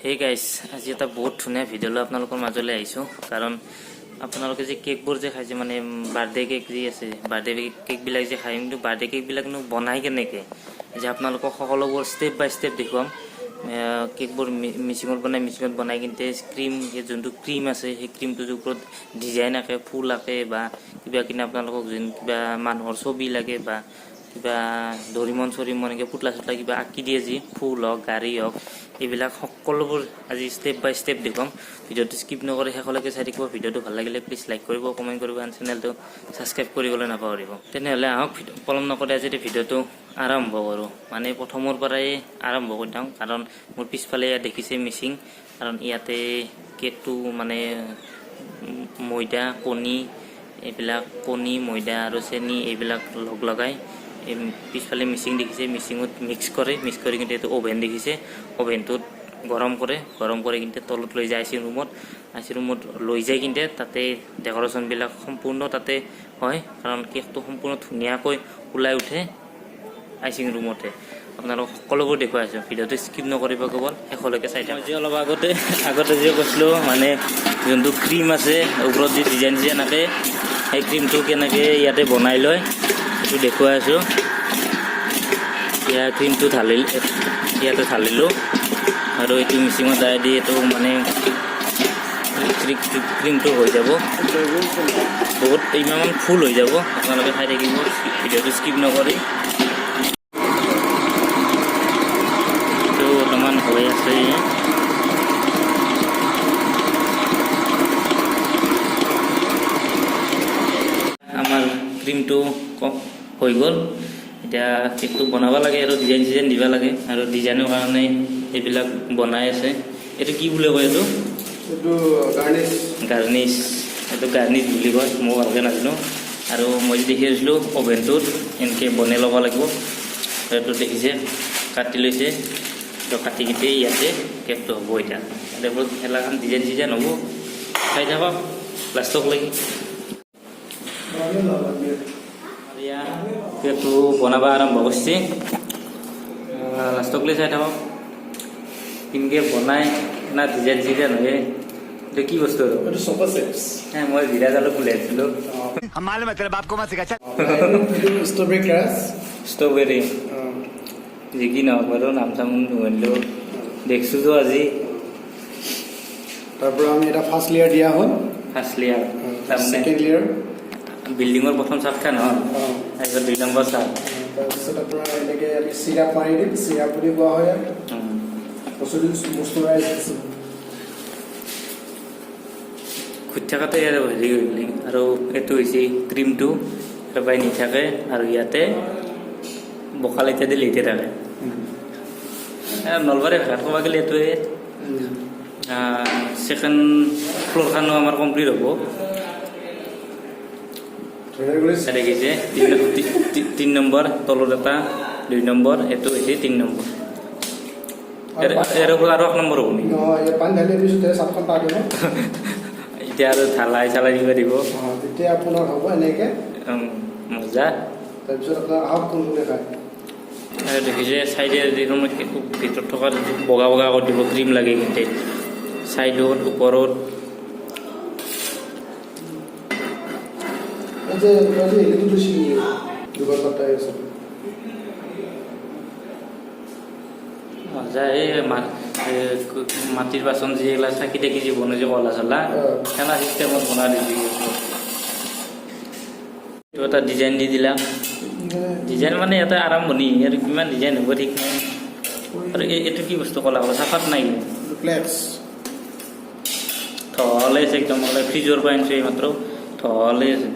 Hey guys আজি এটা বহুত ধুনীয়া ভিডিঅ' লৈ আপোনালোকৰ মাজলৈ আহিছোঁ কাৰণ আপোনালোকে যে কেকবোৰ যে খাইছে মানে বাৰ্থডে কেক যি আছে বাৰ্থডে কেকবিলাক যে খায় কিন্তু বাৰ্থডে কেকবিলাকনো বনাই কেনেকৈ যে আপোনালোকক সকলোবোৰ ষ্টেপ বাই ষ্টেপ দেখুৱাম কেকবোৰ মেচিনত বনাই কিনে ক্ৰীম যোনটো ক্ৰীম আছে সেই ক্ৰীমটোৰ ওপৰত ডিজাইন আঁকে ফুল আঁকে বা কিবা কিনে আপোনালোকক যোন কিবা মানুহৰ ছবি লাগে বা কিবা দৰিমন এনেকৈ পুতলা চুতলা কিবা আঁকি দিয়ে যি ফুল হওক গাড়ী হওক এইবিলাক সকলোবোৰ আজি ষ্টেপ বাই ষ্টেপ দেখুৱাম ভিডিঅ'টো স্কিপ নকৰি শেষলৈকে চাই থাকিব ভিডিঅ'টো ভাল লাগিলে প্লিজ লাইক কৰিব কমেণ্ট কৰিব আৰু চেনেলটো ছাবস্ক্ৰাইব কৰিবলৈ নাপাহৰিব তেনেহ'লে আহক পলম নকৰি আজি ভিডিঅ'টো আৰম্ভ কৰোঁ মানে প্ৰথমৰ পৰাই আৰম্ভ কৰি দিওঁ কাৰণ মোৰ পিছফালে ইয়াত দেখিছে মিচিং কাৰণ ইয়াতে কেকটো মানে ময়দা কণী ময়দা আৰু চেনি এইবিলাক লগাই পিছফালে মিচিং দেখিছে মিচিঙত মিক্স কৰি কিন্তু এইটো অভেন দেখিছে অভেনটোত গৰম কৰি কিন্তু তলত লৈ যায় আইচিং ৰুমত লৈ যায় কিন্তু তাতে ডেকৰেশ্যনবিলাক সম্পূৰ্ণ তাতে হয় কাৰণ কেকটো সম্পূৰ্ণ ধুনীয়াকৈ ওলাই উঠে আইচিং ৰুমতে আপোনালোক সকলোবোৰ দেখুৱাই আছোঁ ভিডিঅ'টো স্কিপ নকৰিব কেৱল শেষলৈকে চাই থাকক অলপ আগতে যে কৈছিলোঁ মানে যোনটো ক্ৰীম আছে ওপৰত যি ডিজাইন আঁকে সেই ক্ৰীমটো কেনেকৈ ইয়াতে বনাই লয় সেইটো দেখুৱাই আছোঁ ইয়াৰ ক্ৰীমটো ইয়াতে ঢালিলোঁ আৰু এইটো মিচিঙত দাই দি এইটো মানে ক্ৰীমটো হৈ যাব বহুত ইমান ফুল হৈ যাব আপোনালোকে খাই থাকিব ভিডিঅ'টো স্কিপ নকৰি এইটো অলপমান হৈ আছে আমাৰ ক্ৰীমটো হৈ গ'ল এতিয়া কেকটো বনাব লাগে আৰু ডিজাইন দিব লাগে আৰু ডিজাইনৰ কাৰণে এইবিলাক বনাই আছে এইটো কি বুলি কয় এইটো গাৰ্নিছ এইটো গাৰ্নিছ বুলি কয় মই ভালকৈ নাজানো আৰু মই দেখি আছিলোঁ অভেনটোত এনেকৈ বনাই ল'ব লাগিব এইটো দেখিছে কাটি লৈছে তো কাটি কিনে ইয়াতে কেকটো হ'ব এতিয়া এইবোৰ এলাখন ডিজাইন হ'ব খাই থাকক লাষ্টক লাগি কেকটো বনাব আৰম্ভ কৰিছে লাষ্টক লৈ চাই থাকক কেনেকৈ বনাই না ডিজাইন হয় এইটো কি বস্তু আৰু মই জিৰা জালুক বুলি আছিলোঁ ষ্ট্ৰবেৰী যি কি নহওক বাৰু নাম চাম নোৱাৰিলেও দেখিছোঁতো আজি তাৰপৰা আমি এটা ফাৰ্ষ্ট লেয়াৰ দিয়া হ'ল ছেকেণ্ড লেয়াৰ বিল্ডিঙৰ প্ৰথম চাপখান হ'ল তাৰপিছত 2 নম্বৰ চাপ তাৰপিছত আপোনাৰ এনেকৈ আমি চিৰাপ মাৰি দিম চিৰাপ বুলি কোৱা হয় বস্তুটো খুট থকাতে আৰু হেৰি কৰিলি আৰু এইটো হৈছে ক্ৰীমটো একেবাৰে নিথাকে আৰু ইয়াতে বকাল ইত্যাদি লিখি থাকে নলবাৰী ভাষাত ক'ব গ'লে এইটোৱে ছেকেণ্ড ফ্ল'ৰখনো আমাৰ কমপ্লিট হ'ব দেখিছে 3 নম্বৰ তলত এটা 2 নম্বৰ এইটো হৈছে 3 নম্বৰ আৰু 1 নম্বৰ হ'ব নেকি এতিয়া আৰু ঢালাই দিব দিব তেতিয়া আপোনাৰ হ'ব এনেকৈ মজা তাৰপিছত আপোনাৰ আহক কোনটো দেখায় দেখিছে চাইডে যিকোনো ভিতৰত থকা বগা কৰি দিব ক্ৰীম লাগে কিন্তু চাইডত ওপৰত মজা এই মাটিৰ বাচন যিবিলাক থাকি যি বনাই যে কলা চলা সেনা চিষ্টেমত বনাই দিবি এইটো এটা ডিজাইন দি দিলা ডিজাইন মানে এটা আৰম্ভণি আৰু কিমান ডিজাইন হ'ব ঠিক নাই আৰু এইটো কি বস্তু কলা চাফাত নাই থলে আছে একদম ফ্ৰিজৰ পৰা আনিছোঁ এইমাত্ৰ থলে আছে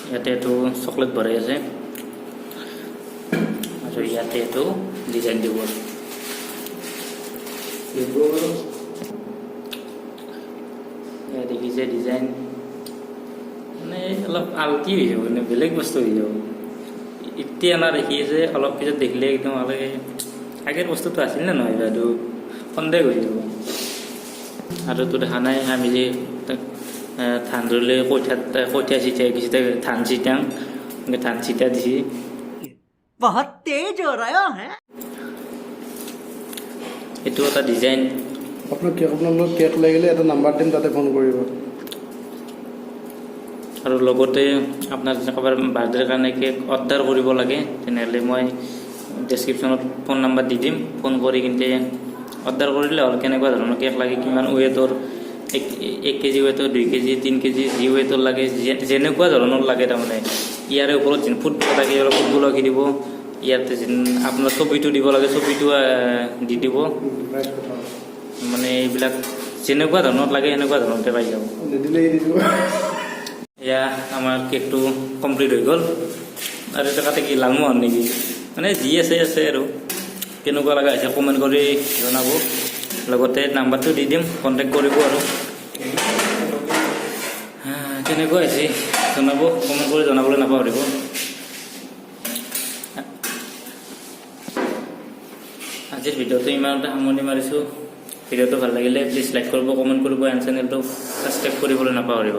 ইয়াতে এইটো চকলেট ভৰাই আছে আৰু ইয়াতে এইটো ডিজাইন দিব দেখিছে ডিজাইন মানে অলপ আলটি হৈ যাব মানে বেলেগ বস্তু হৈ যাব এতিয়া না দেখি আছে অলপ পিছত দেখিলে একদম আগেৰ বস্তুটো আছিল নে নহয় বাইদেউ সন্দেহ হৈ যাব আৰু তো দেখা নাই আমি যে ধান ৰুলে কঠীয়া চিটিয়াই ধান চিটাং ধান চিটা দিছে बहुत तेज हो रहा है। এইটো এটা ডিজাইন আপোনালোকক কেক লাগিলে এটা নাম্বাৰ দিম, তাতে ফোন কৰিব। আৰু লগতে আপোনাৰ যদি কাৰোবাৰ বাৰ্থডেৰ কাৰণে কেক অৰ্ডাৰ কৰিব লাগে তেনেহ'লে মই ডেছক্ৰিপশ্যনত ফোন নাম্বাৰ দি দিম। ফোন কৰি কিনে অৰ্ডাৰ কৰিলে হ'ল কেনেকুৱা ধৰণৰ কেক লাগে, কিমান ৱেটৰ, 1 কেজি ৱেটৰ, 2 কেজি, 3 কেজি, যি ৱেটৰ লাগে, যেনেকুৱা ধৰণৰ লাগে তাৰমানে। ইয়াৰে ওপৰত যেন ফুটবল লাগে অলপ ফুটবল আঁকি দিব, ইয়াতে যেন আপোনাৰ ছবিটো দিব লাগে ছবিটো দি দিব। মানে এইবিলাক যেনেকুৱা ধৰণৰ লাগে সেনেকুৱা ধৰণতে পাই যাব। নিদিলেই দি দিব। এয়া আমাৰ কেকটো কমপ্লিট হৈ গ'ল। আৰু এটা কাতে কি লালমোহন নেকি, মানে যি আছে আছে আৰু কেনেকুৱা লগা হৈছে কমেণ্ট কৰি জনাব। লগতে নাম্বাৰটো দি দিম, কণ্টেক্ট কৰিব আৰু কেনেকুৱা হৈছে জনাব, কমেণ্ট কৰি জনাবলৈ নাপাহৰিব। আজিৰ ভিডিঅ'টো ইমানতে সামৰণি মাৰিছোঁ। ভিডিঅ'টো ভাল লাগিলে প্লিজ লাইক কৰিব, কমেণ্ট কৰিব, এণ্ড চেনেলটো ছাবস্ক্ৰাইব কৰিবলৈ নাপাহৰিব।